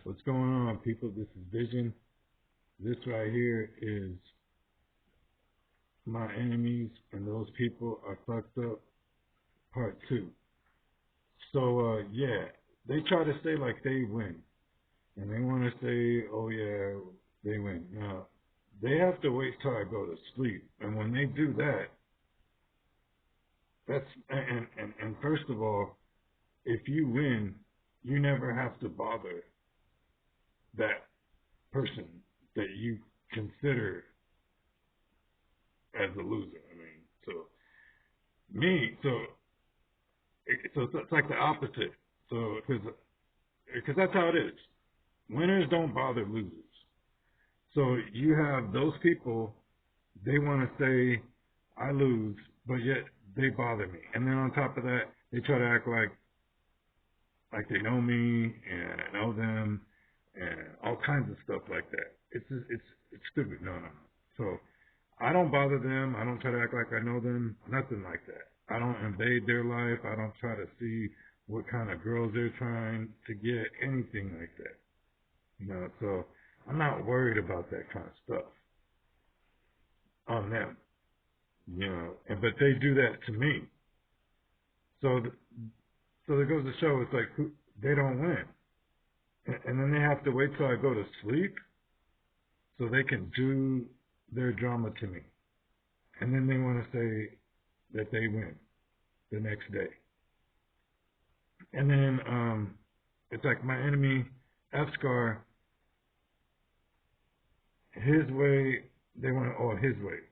What's going on, people? This is Vision. This right here is my enemies, and those people are fucked up. Part 2. So yeah, they try to say like they win, and they want to say, oh yeah, they win. Now they have to wait till I go to sleep, and when they do that, and first of all, if you win, you never have to bother that person that you consider as a loser. I mean, so me, so it's like the opposite. So because that's how it is. Winners don't bother losers. So you have those people. They want to say I lose, but yet they bother me. And then on top of that, they try to act like they know me and I know them and all kinds of stuff like that. It's stupid. No, no, no. So I don't bother them. I don't try to act like I know them. Nothing like that. I don't invade their life. I don't try to see what kind of girls they're trying to get. Anything like that. So I'm not worried about that kind of stuff on them. But they do that to me. So so it goes to show it's like they don't win, and then they have to wait till I go to sleep so they can do their drama to me, and then they want to say that they win the next day, and then it's like my enemy F Scar, his way. They want to, oh, his way.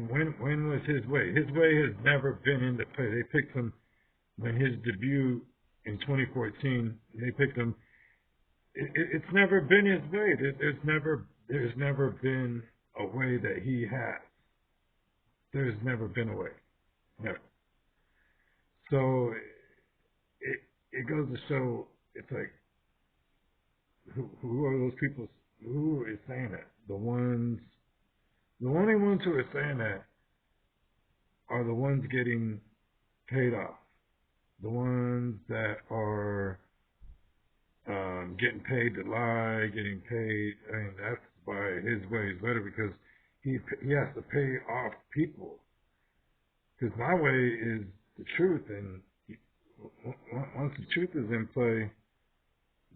When was his way? His way has never been into play. They picked him when his debut in 2014. They picked him. It's never been his way. There's never been a way that he has. There's never been a way. Never. So it goes to show. It's like who are those people? Who is saying that? The only ones who are saying that are the ones getting paid off. The ones that are getting paid to lie, getting paid. I mean, that's why his way is better because he has to pay off people. Because my way is the truth, and once the truth is in play,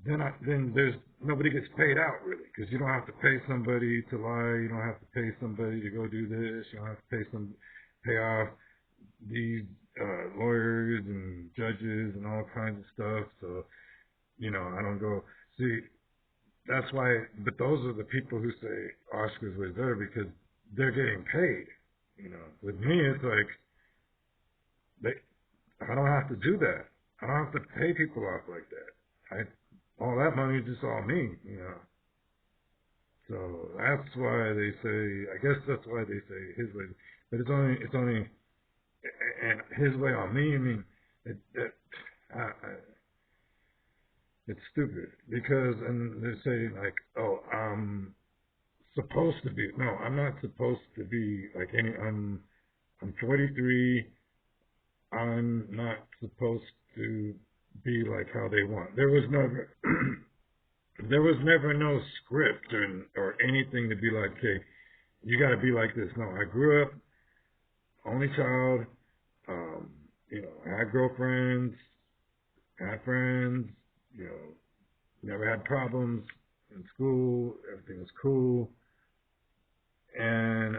then there's nobody gets paid out really, because you don't have to pay somebody to lie, you don't have to pay somebody to go do this, you don't have to pay off these lawyers and judges and all kinds of stuff. So I don't go see. That's why. But those are the people who say Oscars was there because they're getting paid. With me it's like I don't have to do that. I don't have to pay people off like that. All that money is just all me. So that's why they say. I guess that's why they say his way. But it's only and his way on me. I mean, it's stupid because and they say like, oh, I'm supposed to be. No, I'm not supposed to be like any. I'm 43. I'm not supposed to be like how they want. There was never no script or anything to be like, okay, you got to be like this. No, I grew up only child. Um, I had girlfriends, had friends. Never had problems in school. Everything was cool, and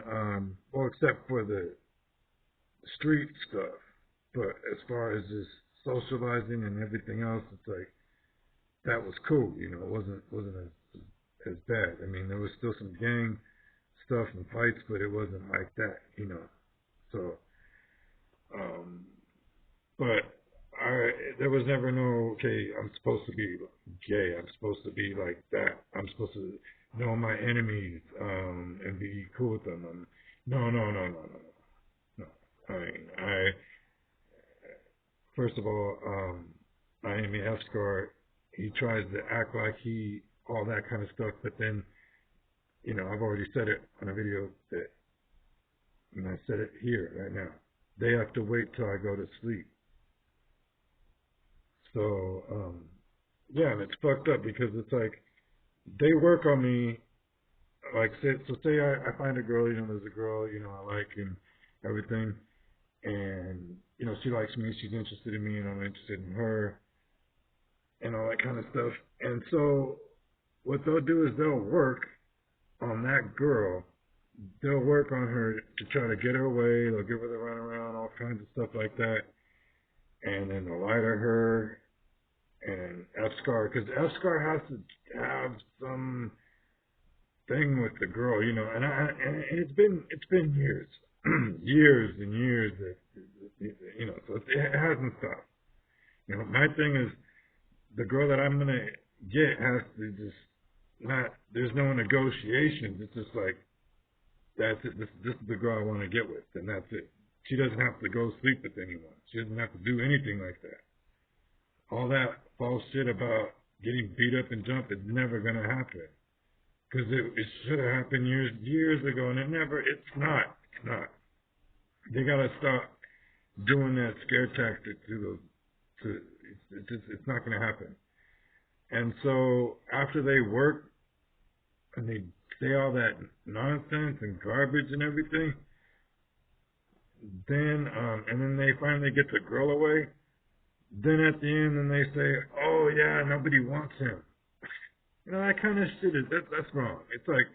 well, except for the street stuff. But as far as just socializing and everything else, it's like that was cool. It wasn't as bad. I mean, there was still some gang stuff and fights, but it wasn't like that. So, um, but there was never no, okay, I'm supposed to be gay. I'm supposed to be like that. I'm supposed to know my enemies and be cool with them. No, no, no, no, no, no. No. I mean, first of all, my enemy F-Scar, he tries to act like all that kind of stuff, but then, I've already said it on a video and I said it here right now. They have to wait till I go to sleep. So, yeah, and it's fucked up because it's like they work on me. Like, say I find a girl, there's a girl, I like and everything, and she likes me, she's interested in me, and I'm interested in her, and all that kind of stuff. And so what they'll do is they'll work on that girl. They'll work on her to try to get her away. They'll give her the runaround, all kinds of stuff like that, and then they'll lie to her and F-Scar, because F-Scar has to have some thing with the girl, and it's been years, years and years so it hasn't stopped. My thing is the girl that I'm gonna get has to just not. There's no negotiations. It's just like that's it. This is the girl I want to get with, and that's it. She doesn't have to go sleep with anyone. She doesn't have to do anything like that. All that false shit about getting beat up and jumped is never gonna happen. Because it should have happened years ago, and it's not. It's not. They gotta stop doing that scare tactic it's not gonna happen. And so after they work and they say all that nonsense and garbage and everything, then and then they finally get the girl away. Then at the end, then they say, "Oh yeah, nobody wants him." That kind of shit that's wrong. It's like,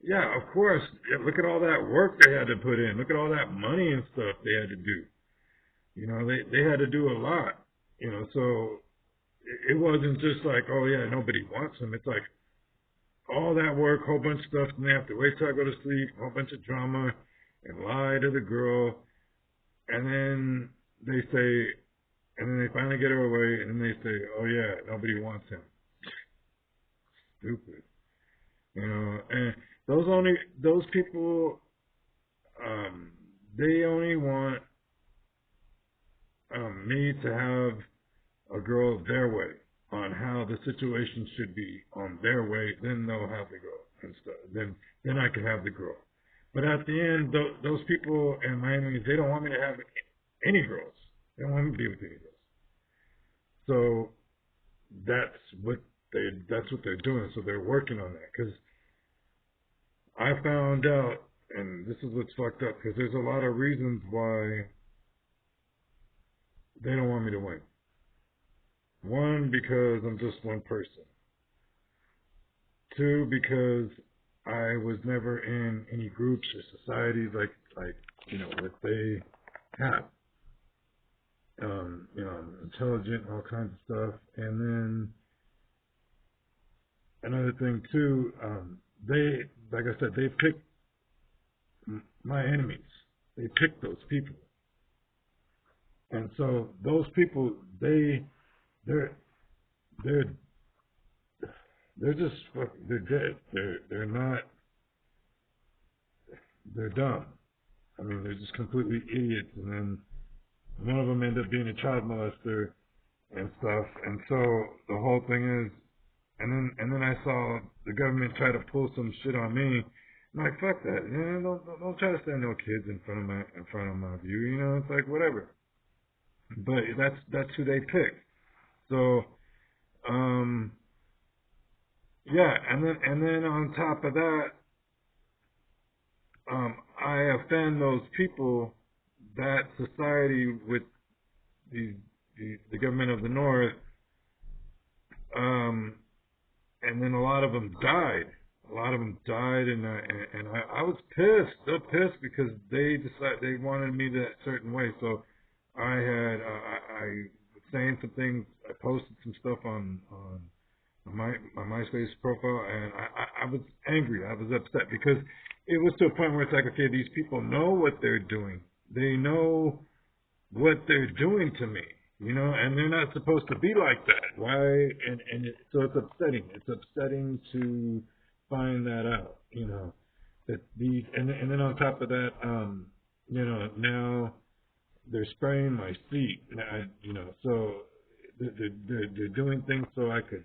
yeah, of course. Yeah, look at all that work they had to put in. Look at all that money and stuff they had to do. They had to do a lot. So it wasn't just like, oh yeah, nobody wants him. It's like all that work, whole bunch of stuff, and they have to wait till I go to sleep, a whole bunch of drama, and lie to the girl, and then they say, and then they finally get her away, and then they say, oh yeah, nobody wants him. Stupid. And those people, they only want me to have a girl their way on how the situation should be on their way. Then they'll have the girl and stuff. Then I can have the girl. But at the end, those people and my enemies, they don't want me to have any girls. They don't want me to be with any girls. So that's what they're doing. So they're working on that, because I found out, and this is what's fucked up, because there's a lot of reasons why they don't want me to win. One, because I'm just one person. Two, because I was never in any groups or societies like what they have. I'm intelligent, all kinds of stuff. And then another thing too, they, like I said, they pick my enemies. They pick those people. And so those people, they're just they're dead. They're not. They're dumb. I mean, they're just completely idiots. And then one of them ended up being a child molester and stuff. And so the whole thing is, and then I saw the government try to pull some shit on me. I'm like, fuck that. Don't try to stand no kids in front of my view. It's like whatever. But that's who they pick. So, yeah, and then on top of that, I offend those people, that society with the government of the North, and then a lot of them died. A lot of them died, and I was pissed. Still pissed, because they wanted me that certain way. So I was saying some things. I posted some stuff on my MySpace profile, and I was angry. I was upset, because it was to a point where it's like, okay, these people know what they're doing. They know what they're doing to me, and they're not supposed to be like that. Why? So it's upsetting. It's upsetting to find that out, that these, and then on top of that, now they're spraying my feet, so they're doing things so I could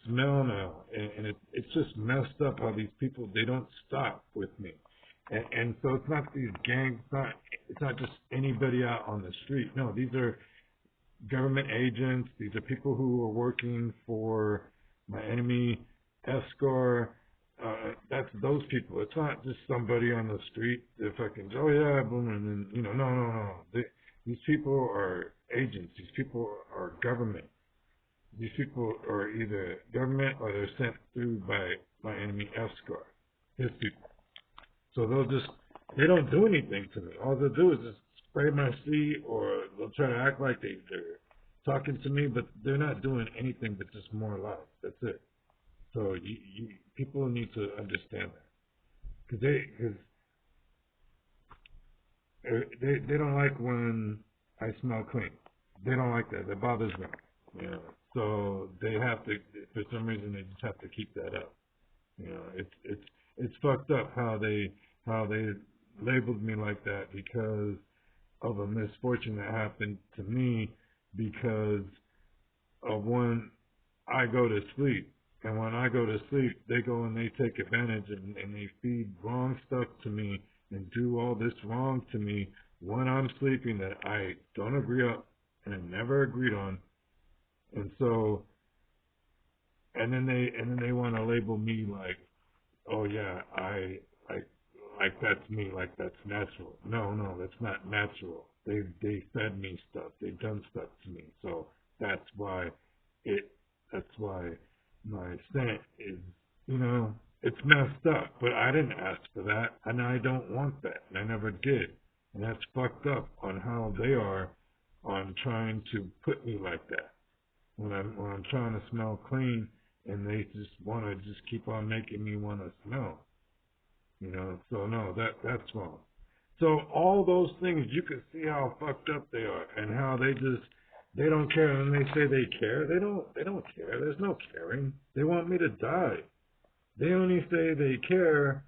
smell now, and it's just messed up how these people, they don't stop with me, and so it's not these gangs, it's not just anybody out on the street. No, these are government agents. These are people who are working for my enemy, F-Score, those people. It's not just somebody on the street that fucking, oh yeah, boom, and then, no. These people are agents. These people are government. These people are either government or they're sent through by my enemy escort, his people. So they don't do anything to me. All they'll do is just spray my seat, or they'll try to act like they're talking to me, but they're not doing anything but just more lies. That's it. So people need to understand that, because they don't like when I smell clean. They don't like that. That bothers them. You know. So they have to, for some reason, they just have to keep that up. You know, it's fucked up how they labeled me like that because of a misfortune that happened to me, because of when I go to sleep. And when I go to sleep, they go and they take advantage and they feed wrong stuff to me and do all this wrong to me when I'm sleeping that I don't agree on and never agreed on. And so, and then they want to label me like, oh yeah, I like that's me, like that's natural. No, that's not natural. They fed me stuff. They've done stuff to me. So that's why my scent is, it's messed up. But I didn't ask for that, and I don't want that, and I never did. And that's fucked up on how they are on trying to put me like that. When I'm trying to smell clean, and they just want to just keep on making me want to smell. So no, that's wrong. So all those things, you can see how fucked up they are, and how they don't care. And they say they care. They don't care. There's no caring. They want me to die. They only say they care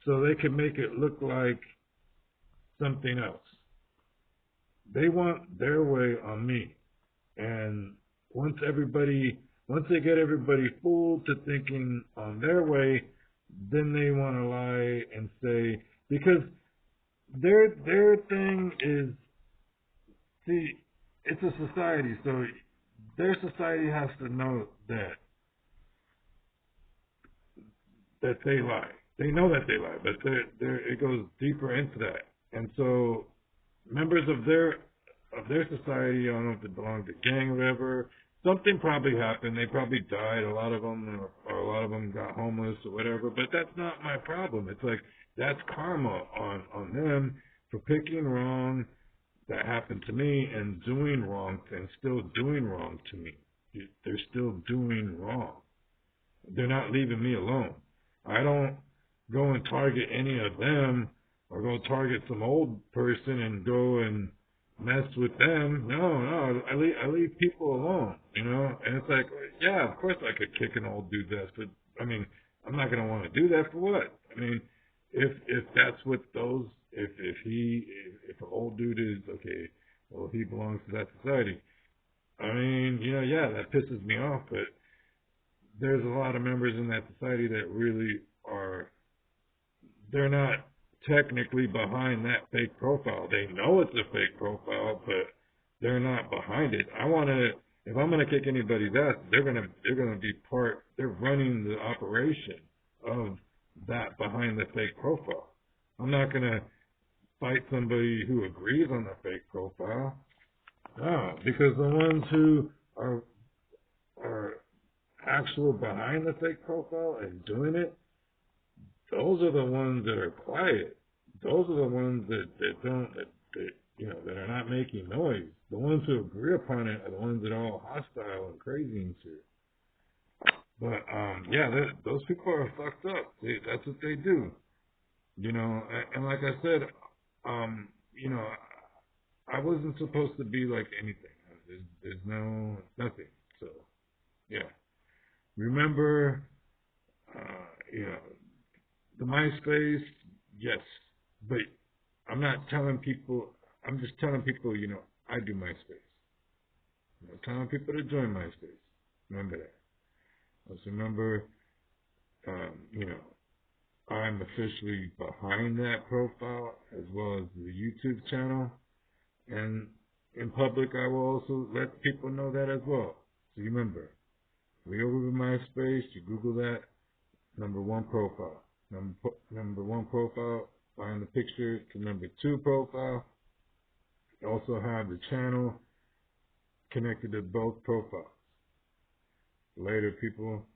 so they can make it look like something else. They want their way on me. And once they get everybody fooled to thinking on their way, then they want to lie and say, because their thing is, see, it's a society, so their society has to know that they lie. They know that they lie, but it goes deeper into that. And so members of their society, I don't know if they belong to gang or whatever, something probably happened. They probably died. A lot of them, or a lot of them got homeless or whatever. But that's not my problem. It's like that's karma on them for picking wrong that happened to me and doing wrong and still doing wrong to me. They're still doing wrong. They're not leaving me alone. I don't go and target any of them, or go target some old person and go and mess with them. No, I leave people alone, and it's like, yeah, of course I could kick an old dude's ass, but I mean, I'm not going to want to do that for what? I mean, if that's what those, if an old dude is, okay, well, he belongs to that society. I mean, yeah, that pisses me off, but there's a lot of members in that society that really they're not technically behind that fake profile. They know it's a fake profile, but they're not behind it. If I'm gonna kick anybody's ass, they're gonna be they're running the operation of that behind the fake profile. I'm not gonna fight somebody who agrees on the fake profile. No, because the ones who are actual behind the fake profile and doing it, those are the ones that are quiet. Those are the ones that are not making noise. The ones who agree upon it are the ones that are all hostile and crazy and shit. But those people are fucked up. That's what they do. And like I said, I wasn't supposed to be like anything. There's nothing. So yeah. Remember, the MySpace, yes, but I'm not telling people. I'm just telling people, I do MySpace. I'm not telling people to join MySpace. Remember that. Let's remember, I'm officially behind that profile as well as the YouTube channel, and in public, I will also let people know that as well. So remember, we over to MySpace. You Google that. number one profile. Number one profile, find the picture to number two profile. You also have the channel connected to both profiles. Later, people.